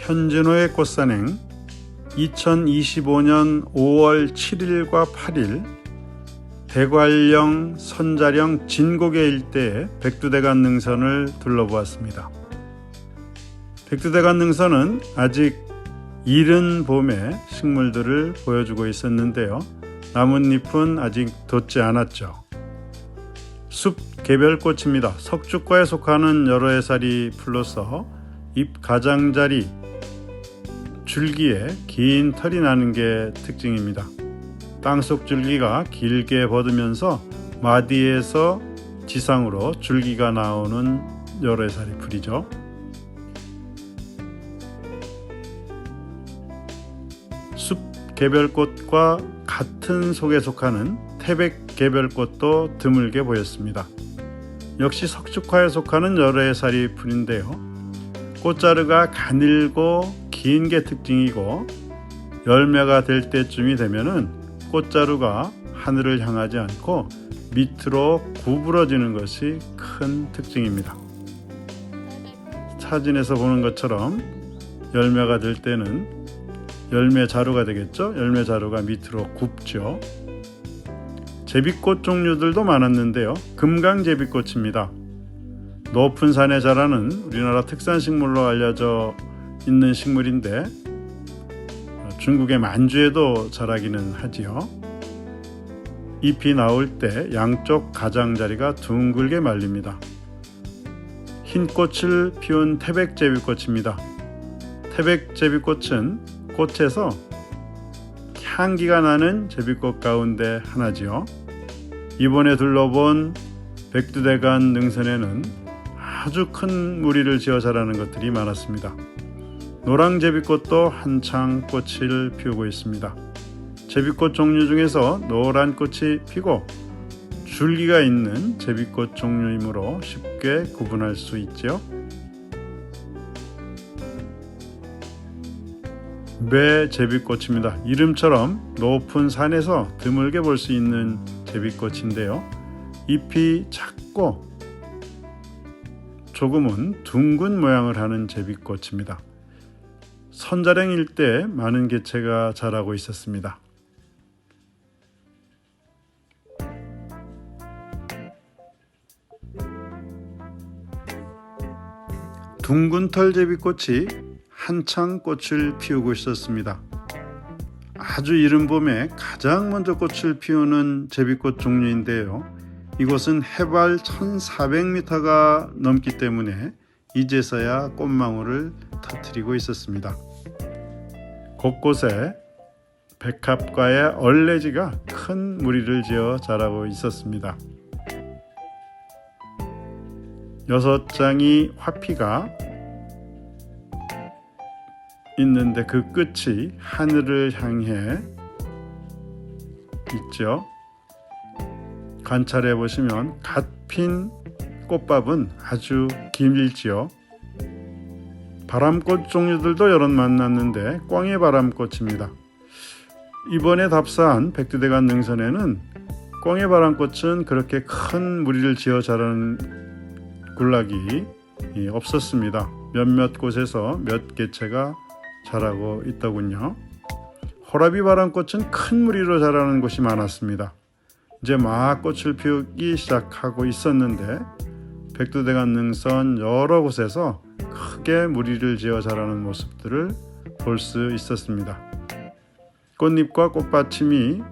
현진호의 꽃산행 2025년 5월 7일과 8일 대관령, 선자령, 진고개 일대의 백두대간 능선을 둘러보았습니다. 백두대간 능선은 아직 이른 봄에 식물들을 보여주고 있었는데요. 나뭇잎은 아직 돋지 않았죠. 숲 개별꽃입니다. 석축과에 속하는 여러 해살이 풀로서 잎 가장자리, 줄기에 긴 털이 나는 게 특징입니다. 땅속 줄기가 길게 뻗으면서 마디에서 지상으로 줄기가 나오는 여러 해살이 풀이죠. 숲 개별꽃과 같은 속에 속하는 태백 개별꽃도 드물게 보였습니다. 역시 석축화에 속하는 여러 해살이 풀인데요. 꽃자루가 가늘고 긴 게 특징이고 열매가 될 때쯤이 되면은 꽃자루가 하늘을 향하지 않고 밑으로 구부러지는 것이 큰 특징입니다. 사진에서 보는 것처럼 열매가 될 때는 열매 자루가 되겠죠. 열매 자루가 밑으로 굽죠. 제비꽃 종류들도 많았는데요. 금강제비꽃입니다. 높은 산에 자라는 우리나라 특산식물로 알려져 있는 식물인데 중국의 만주에도 자라기는 하지요. 잎이 나올 때 양쪽 가장자리가 둥글게 말립니다. 흰 꽃을 피운 태백제비꽃입니다. 태백제비꽃은 꽃에서 향기가 나는 제비꽃 가운데 하나지요. 이번에 둘러본 백두대간 능선에는 아주 큰 무리를 지어 자라는 것들이 많았습니다. 노랑제비꽃도 한창 꽃을 피우고 있습니다. 제비꽃 종류 중에서 노란 꽃이 피고 줄기가 있는 제비꽃 종류이므로 쉽게 구분할 수 있죠. 매제비꽃입니다. 이름처럼 높은 산에서 드물게 볼 수 있는 제비꽃인데요. 잎이 작고 조금은 둥근 모양을 하는 제비꽃입니다. 선자령 일대에 많은 개체가 자라고 있었습니다. 둥근털 제비꽃이 한창 꽃을 피우고 있었습니다. 아주 이른 봄에 가장 먼저 꽃을 피우는 제비꽃 종류인데요. 이곳은 해발 1400m가 넘기 때문에 이제서야 꽃망울을 터뜨리고 있었습니다. 곳곳에 백합과의 얼레지가 큰 무리를 지어 자라고 있었습니다. 6장의 화피가 있는데 그 끝이 하늘을 향해 있죠. 관찰해 보시면 갓 핀 꽃밥은 아주 길지요. 바람꽃 종류들도 여럿 만났는데 꽝해바람꽃입니다. 이번에 답사한 백두대간 능선에는 꽝해바람꽃은 그렇게 큰 무리를 지어 자라는 군락이 없었습니다. 몇몇 곳에서 몇 개체가 자라고 있더군요. 호라비바람꽃은 큰 무리로 자라는 곳이 많았습니다. 이제 막 꽃을 피우기 시작하고 있었는데 백두대간 능선 여러 곳에서 크게 무리를 지어 자라는 모습들을 볼 수 있었습니다. 꽃잎과 꽃받침이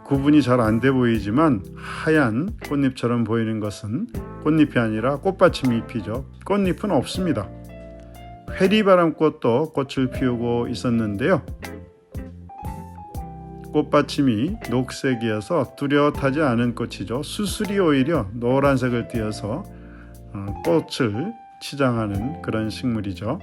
구분이 잘 안 돼 보이지만 하얀 꽃잎처럼 보이는 것은 꽃잎이 아니라 꽃받침 잎이죠. 꽃잎은 없습니다. 회리바람꽃도 꽃을 피우고 있었는데요. 꽃받침이 녹색이어서 뚜렷하지 않은 꽃이죠. 수술이 오히려 노란색을 띠어서 꽃을 치장하는 그런 식물이죠.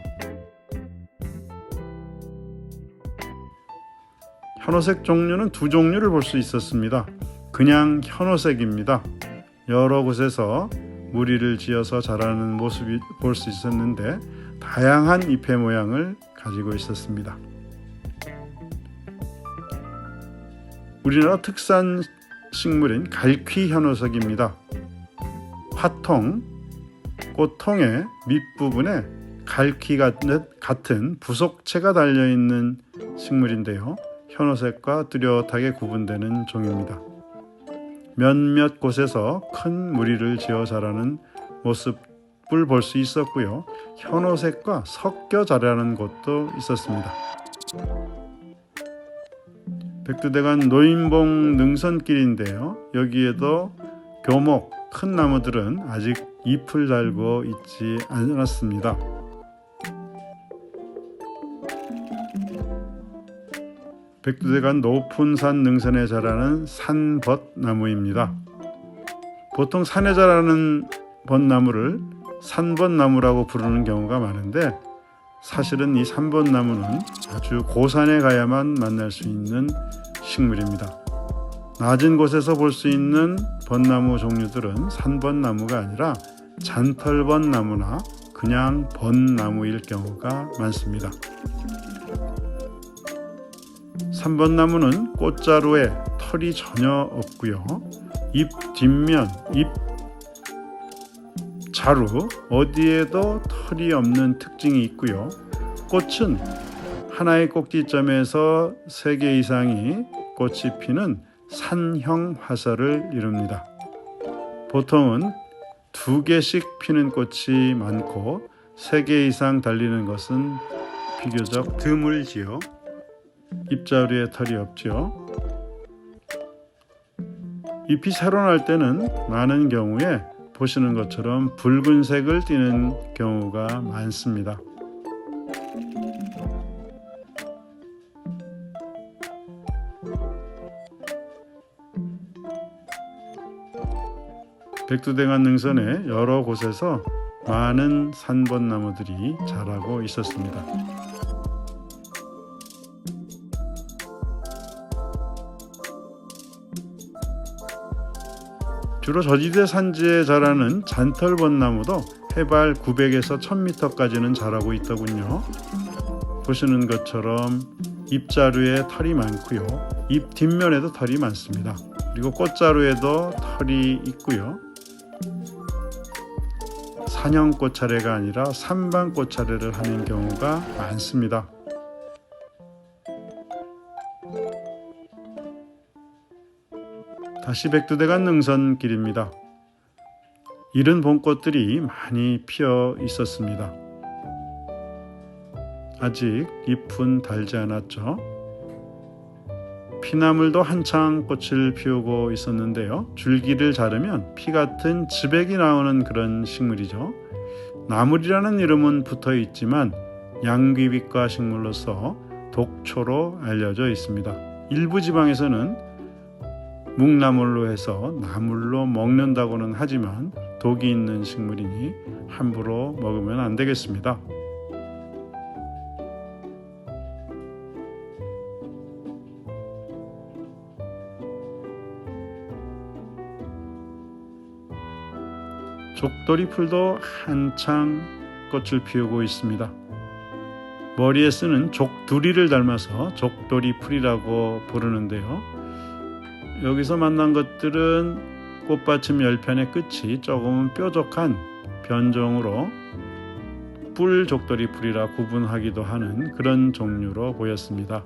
현호색 종류는 두 종류를 볼 수 있었습니다. 그냥 현호색입니다. 여러 곳에서 무리를 지어서 자라는 모습이 볼 수 있었는데 다양한 잎의 모양을 가지고 있었습니다. 우리나라 특산 식물인 갈퀴 현호색입니다. 화통, 꽃통의 밑부분에 갈퀴 같은 부속체가 달려있는 식물인데요. 현오색과 뚜렷하게 구분되는 종입니다. 몇몇 곳에서 큰 무리를 지어 자라는 모습을 볼 수 있었고요. 현오색과 섞여 자라는 곳도 있었습니다. 백두대간 노인봉 능선길인데요. 여기에도 교목, 큰 나무들은 아직 잎을 달고 있지 않았습니다. 백두대간 높은 산 능선에 자라는 산벗나무입니다. 보통 산에 자라는 벚나무를 산벗나무라고 부르는 경우가 많은데 사실은 이 산벗나무는 아주 고산에 가야만 만날 수 있는 식물입니다. 낮은 곳에서 볼 수 있는 벚나무 종류들은 산벗나무가 아니라 잔털벗나무나 그냥 벚나무일 경우가 많습니다. 산벗나무는 꽃자루에 털이 전혀 없고요. 잎 뒷면, 잎 자루 어디에도 털이 없는 특징이 있고요. 꽃은 하나의 꼭지점에서 3개 이상이 꽃이 피는 산형 화설을 이룹니다. 보통은 2개씩 피는 꽃이 많고 3개 이상 달리는 것은 비교적 드물지요. 잎자루에 털이 없죠. 잎이 새로 날 때는 많은 경우에 보시는 것처럼 붉은색을 띠는 경우가 많습니다. 백두대간 능선의 여러 곳에서 많은 산벗나무들이 자라고 있었습니다. 주로 저지대 산지에 자라는 잔털벗나무도 해발 900에서 1000m까지는 자라고 있더군요. 보시는 것처럼 잎자루에 털이 많고요. 잎 뒷면에도 털이 많습니다. 그리고 꽃자루에도 털이 있고요. 산형 꽃차례가 아니라 삼방 꽃차례를 하는 경우가 많습니다. 다시 백두대간 능선길입니다. 이른 봄꽃들이 많이 피어 있었습니다. 아직 잎은 달지 않았죠. 피나물도 한창 꽃을 피우고 있었는데요. 줄기를 자르면 피 같은 즙액이 나오는 그런 식물이죠. 나물이라는 이름은 붙어 있지만 양귀비과 식물로서 독초로 알려져 있습니다. 일부 지방에서는 묵나물로 해서 나물로 먹는다고는 하지만 독이 있는 식물이니 함부로 먹으면 안 되겠습니다. 족돌이 풀도 한창 꽃을 피우고 있습니다. 머리에 쓰는 족두리를 닮아서 족돌이 풀이라고 부르는데요. 여기서 만난 것들은 꽃받침 열편의 끝이 조금 뾰족한 변종으로 뿔족돌이 풀이라 구분하기도 하는 그런 종류로 보였습니다.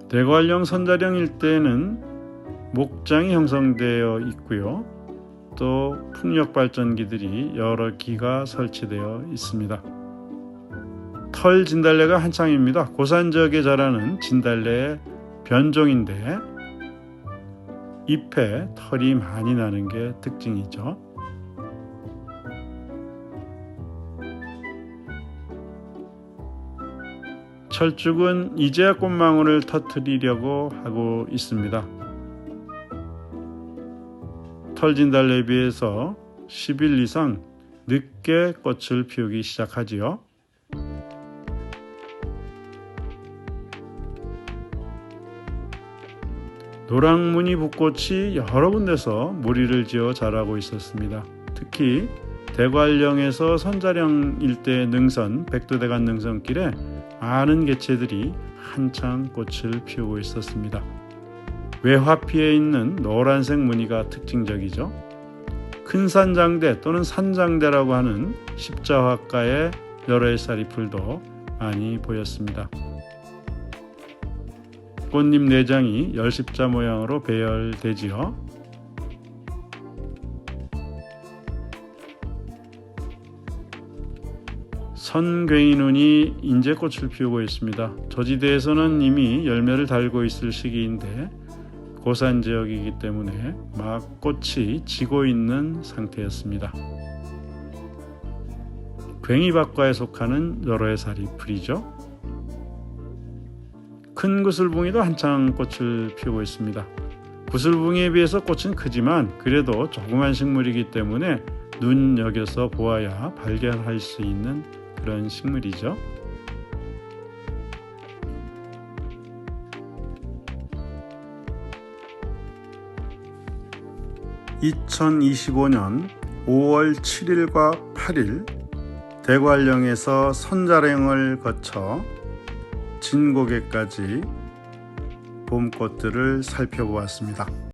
대관령 선자령 일대에는 목장이 형성되어 있고요. 또 풍력발전기들이 여러 기가 설치되어 있습니다. 털 진달래가 한창입니다. 고산 지역에 자라는 진달래의 변종인데 잎에 털이 많이 나는 게 특징이죠. 철쭉은 이제야 꽃망울을 터뜨리려고 하고 있습니다. 털 진달래에 비해서 10일 이상 늦게 꽃을 피우기 시작하지요. 노랑무늬 붓꽃이 여러 군데서 무리를 지어 자라고 있었습니다. 특히 대관령에서 선자령 일대 능선, 백두대간 능선길에 많은 개체들이 한창 꽃을 피우고 있었습니다. 외화피에 있는 노란색 무늬가 특징적이죠. 큰 산장대 또는 산장대라고 하는 십자화가의 여러 햇살이 풀도 많이 보였습니다. 꽃잎 내장이 열십자 모양으로 배열되지요. 선괭이눈이 이제 꽃을 피우고 있습니다. 저지대에서는 이미 열매를 달고 있을 시기인데 고산 지역이기 때문에 막 꽃이 지고 있는 상태였습니다. 괭이박과에 속하는 여러해살이 풀이죠. 큰 구슬붕이도 한창 꽃을 피우고 있습니다. 구슬붕이에 비해서 꽃은 크지만 그래도 조그만 식물이기 때문에 눈여겨서 보아야 발견할 수 있는 그런 식물이죠. (2025년 5월 7일과 8일) 대관령에서 선자령을 거쳐 진고개까지 봄꽃들을 살펴보았습니다.